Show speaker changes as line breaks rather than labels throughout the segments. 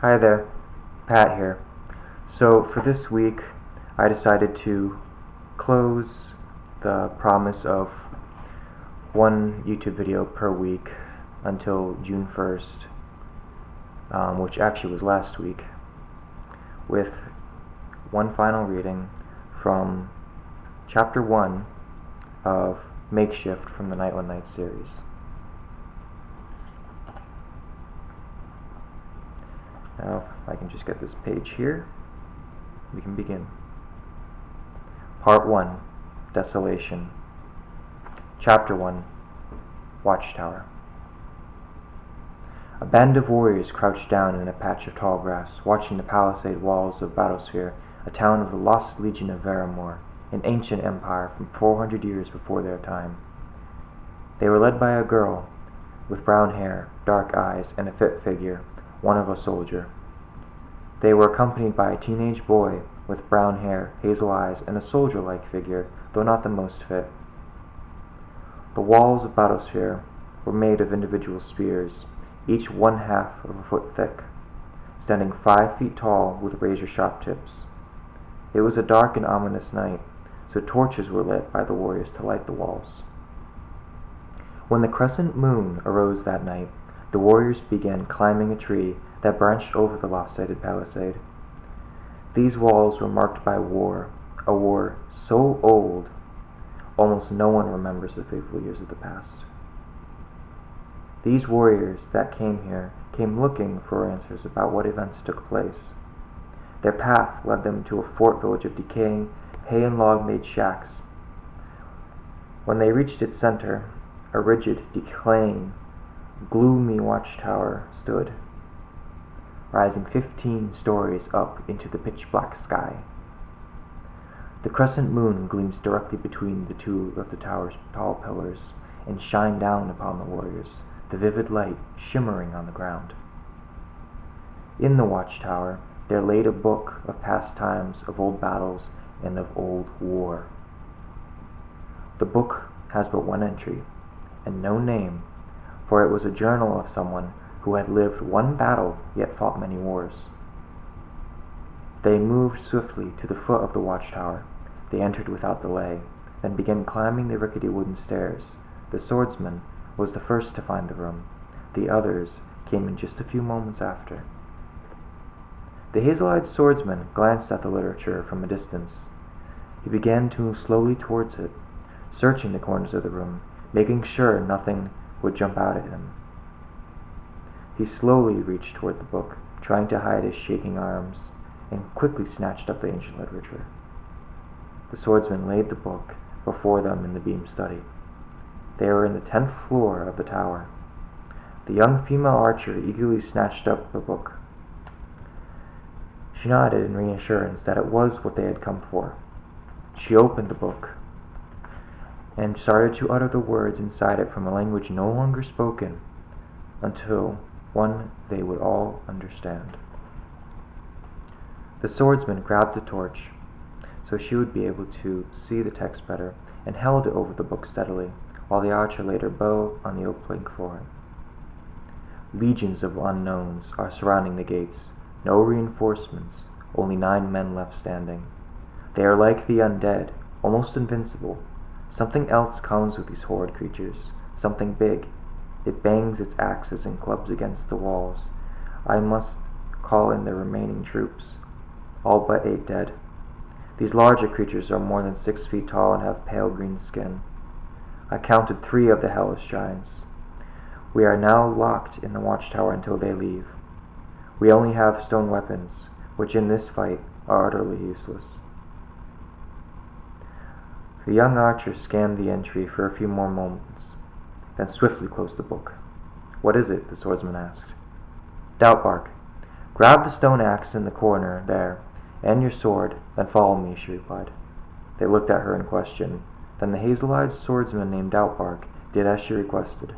Hi there, Pat here. So for this week, I decided to close the promise of one YouTube video per week until June 1st, which actually was last week, with one final reading from Chapter 1 of Makeshift from the Nightland Knights series. Now, if I can just get this page here, we can begin. Part 1, Desolation. Chapter 1, Watchtower. A band of warriors crouched down in a patch of tall grass, watching the palisade walls of Battlesphere, a town of the lost legion of Veremore, an ancient empire from 400 years before their time. They were led by a girl with brown hair, dark eyes, and a fit figure, one of a soldier. They were accompanied by a teenage boy with brown hair, hazel eyes, and a soldier-like figure, though not the most fit. The walls of Battlesphere were made of individual spears, each 1/2 of a foot thick, standing 5 feet tall with razor-sharp tips. It was a dark and ominous night, so torches were lit by the warriors to light the walls. When the crescent moon arose that night, the warriors began climbing a tree that branched over the lopsided palisade. These walls were marked by war, a war so old, almost no one remembers the fateful years of the past. These warriors that came here came looking for answers about what events took place. Their path led them to a fort village of decaying, hay and log-made shacks. When they reached its center, a rigid, decaying, gloomy watchtower stood, rising 15 stories up into the pitch-black sky. The crescent moon gleams directly between the two of the tower's tall pillars and shined down upon the warriors, the vivid light shimmering on the ground. In the watchtower there laid a book of past times, of old battles, and of old war. The book has but one entry, and no name, for it was a journal of someone who had lived one battle yet fought many wars. They moved swiftly to the foot of the watchtower. They entered without delay, then began climbing the rickety wooden stairs. The swordsman was the first to find the room. The others came in just a few moments after. The hazel-eyed swordsman glanced at the literature from a distance. He began to move slowly towards it, searching the corners of the room, making sure nothing would jump out at him. He slowly reached toward the book, trying to hide his shaking arms, and quickly snatched up the ancient literature. The swordsman laid the book before them in the beam study. They were in the 10th floor of the tower. The young female archer eagerly snatched up the book. She nodded in reassurance that it was what they had come for. She opened the book and started to utter the words inside it from a language no longer spoken, until one they would all understand. The swordsman grabbed the torch so she would be able to see the text better, and held it over the book steadily, while the archer laid her bow on the oak plank floor. Legions of unknowns are surrounding the gates. No reinforcements, only 9 men left standing. They are like the undead, almost invincible. Something else comes with these horrid creatures, something big. It bangs its axes and clubs against the walls. I must call in the remaining troops, all but 8 dead. These larger creatures are more than 6 feet tall and have pale green skin. I counted 3 of the hellish giants. We are now locked in the watchtower until they leave. We only have stone weapons, which in this fight are utterly useless. The young archer scanned the entry for a few more moments, then swiftly closed the book. "What is it?" the swordsman asked. "Doubtbark. Grab the stone axe in the corner there, and your sword, then follow me," she replied. They looked at her in question. Then the hazel-eyed swordsman named Doubtbark did as she requested,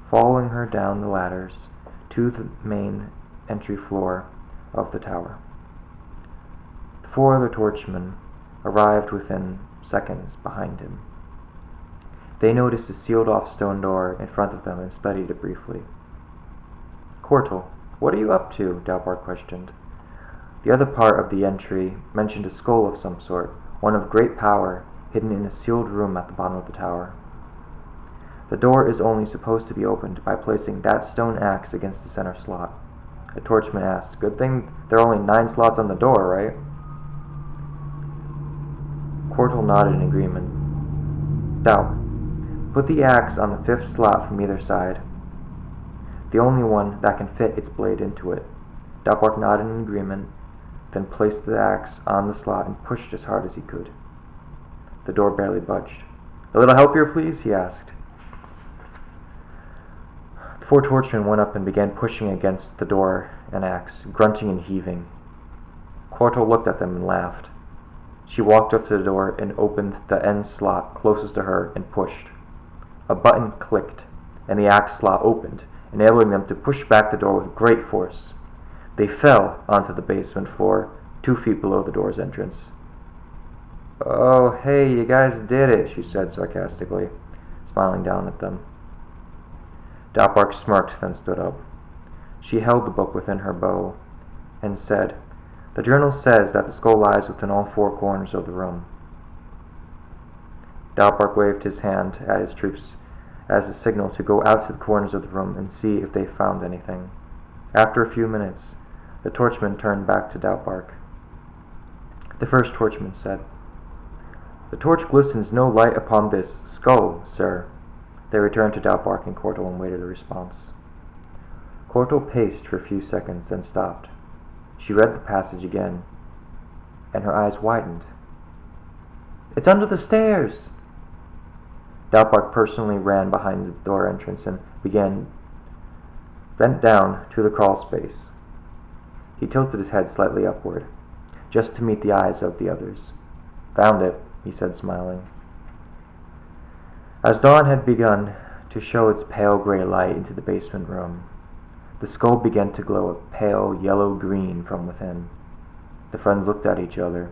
following her down the ladders to the main entry floor of the tower. The 4 other torchmen arrived within seconds behind him. They noticed a sealed-off stone door in front of them and studied it briefly. "Cortal," "What are you up to?" Dalbark questioned. The other part of the entry mentioned a skull of some sort, one of great power, hidden in a sealed room at the bottom of the tower. "The door is only supposed to be opened by placing that stone axe against the center slot." A torchman asked. "Good thing there are only 9 slots on the door, right?" Cortal nodded in agreement. "Doubt. Put the axe on the 5th slot from either side. The only one that can fit its blade into it." Dalbark nodded in agreement, then placed the axe on the slot and pushed as hard as he could. The door barely budged. "A little help here, please?" he asked. The 4 torchmen went up and began pushing against the door and axe, grunting and heaving. Cortal looked at them and laughed. She walked up to the door and opened the end slot closest to her and pushed. A button clicked, and the axe slot opened, enabling them to push back the door with great force. They fell onto the basement floor, 2 feet below the door's entrance. "Oh, hey, you guys did it," she said sarcastically, smiling down at them. Dalbark smirked, then stood up. She held the book within her bow and said, "The journal says that the skull lies within all 4 corners of the room." Dalbark waved his hand at his troops as a signal to go out to the corners of the room and see if they found anything. After a few minutes, the torchman turned back to Dalbark. The first torchman said, "The torch glistens no light upon this skull, sir." They returned to Dalbark and Cortal and waited a response. Cortal paced for a few seconds, then stopped. She read the passage again, and her eyes widened. "It's under the stairs!" Dalbark personally ran behind the door entrance and bent down to the crawl space. He tilted his head slightly upward, just to meet the eyes of the others. "Found it," he said, smiling. As dawn had begun to show its pale gray light into the basement room, the skull began to glow a pale yellow-green from within. The friends looked at each other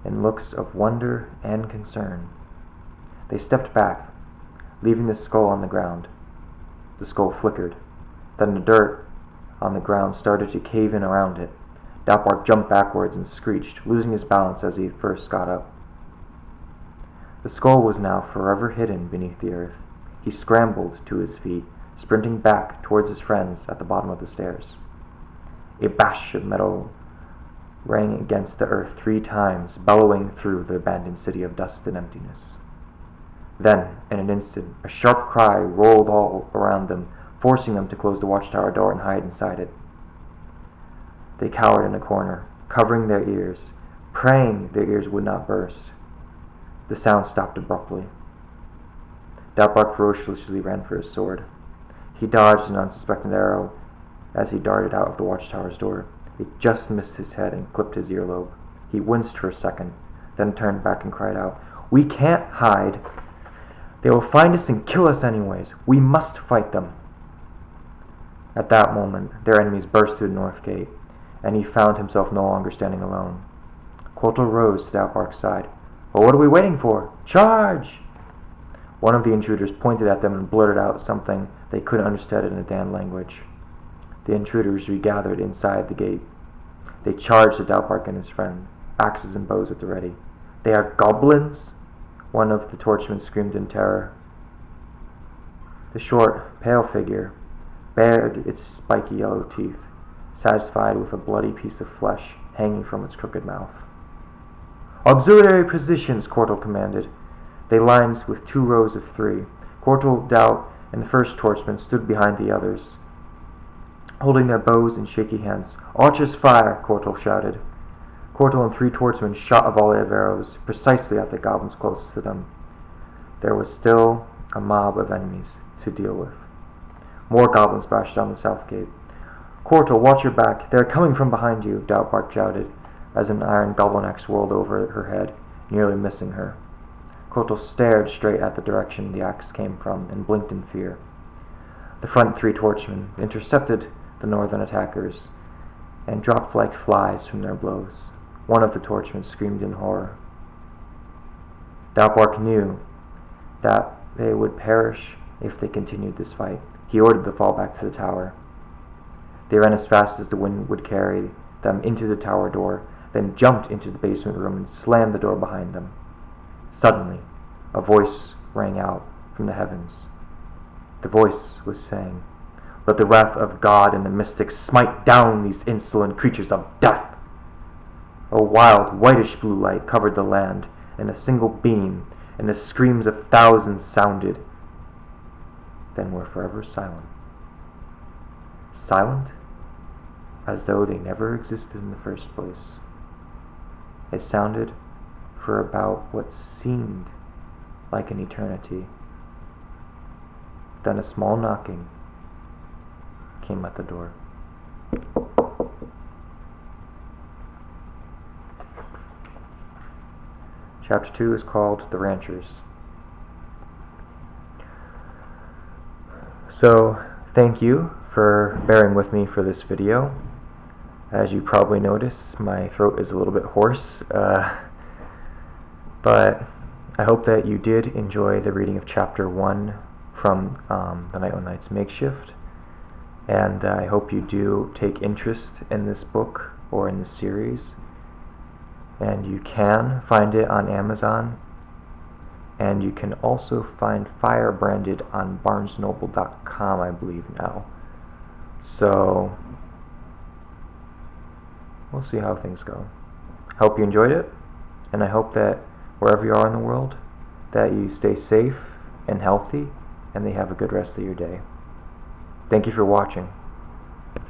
in looks of wonder and concern. They stepped back, leaving the skull on the ground. The skull flickered. Then the dirt on the ground started to cave in around it. Dalbark jumped backwards and screeched, losing his balance as he first got up. The skull was now forever hidden beneath the earth. He scrambled to his feet, sprinting back towards his friends at the bottom of the stairs. A bash of metal rang against the earth 3 times, bellowing through the abandoned city of dust and emptiness. Then, in an instant, a sharp cry rolled all around them, forcing them to close the watchtower door and hide inside it. They cowered in a corner, covering their ears, praying their ears would not burst. The sound stopped abruptly. Dalbark ferociously ran for his sword. He dodged an unsuspecting arrow as he darted out of the watchtower's door. It just missed his head and clipped his earlobe. He winced for a second, then turned back and cried out, "We can't hide! They will find us and kill us anyways. We must fight them." At that moment, their enemies burst through the north gate, and he found himself no longer standing alone. Cortal rose to Dalbark's side. "Well, what are we waiting for? Charge!" One of the intruders pointed at them and blurted out something they couldn't understand in the Dan language. The intruders regathered inside the gate. They charged at Dalbark and his friend, axes and bows at the ready. "They are goblins!" One of the torchmen screamed in terror. The short, pale figure bared its spiky yellow teeth, satisfied with a bloody piece of flesh hanging from its crooked mouth. "Auxiliary positions," Cortal commanded. They lined with 2 rows of 3. Cortal, Dal, and the first torchman stood behind the others, holding their bows in shaky hands. "Archers fire!" Cortal shouted. Cortal and 3 torchmen shot a volley of arrows precisely at the goblins closest to them. There was still a mob of enemies to deal with. More goblins bashed down the south gate. "Cortal, watch your back! They are coming from behind you!" Dalbark shouted, as an iron goblin axe whirled over her head, nearly missing her. Cortal stared straight at the direction the axe came from and blinked in fear. The front 3 torchmen intercepted the northern attackers and dropped like flies from their blows. One of the torchmen screamed in horror. Dalbark knew that they would perish if they continued this fight. He ordered the fall back to the tower. They ran as fast as the wind would carry them into the tower door, then jumped into the basement room and slammed the door behind them. Suddenly, a voice rang out from the heavens. The voice was saying, "Let the wrath of God and the mystics smite down these insolent creatures of death." A wild, whitish blue light covered the land, and a single beam, and the screams of thousands sounded, then were forever silent. Silent as though they never existed in the first place. It sounded for about what seemed like an eternity. Then a small knocking came at the door. Chapter 2 is called The Ranchers. So, thank you for bearing with me for this video. As you probably noticed, my throat is a little bit hoarse, but I hope that you did enjoy the reading of Chapter 1 from the Nightland Knights Makeshift, and I hope you do take interest in this book or in this series. And you can find it on Amazon, and you can also find Firebranded on BarnesNoble.com, I believe now. So we'll see how things go. I hope you enjoyed it, and I hope that wherever you are in the world, that you stay safe and healthy, and that you have a good rest of your day. Thank you for watching.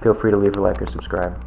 Feel free to leave a like or subscribe.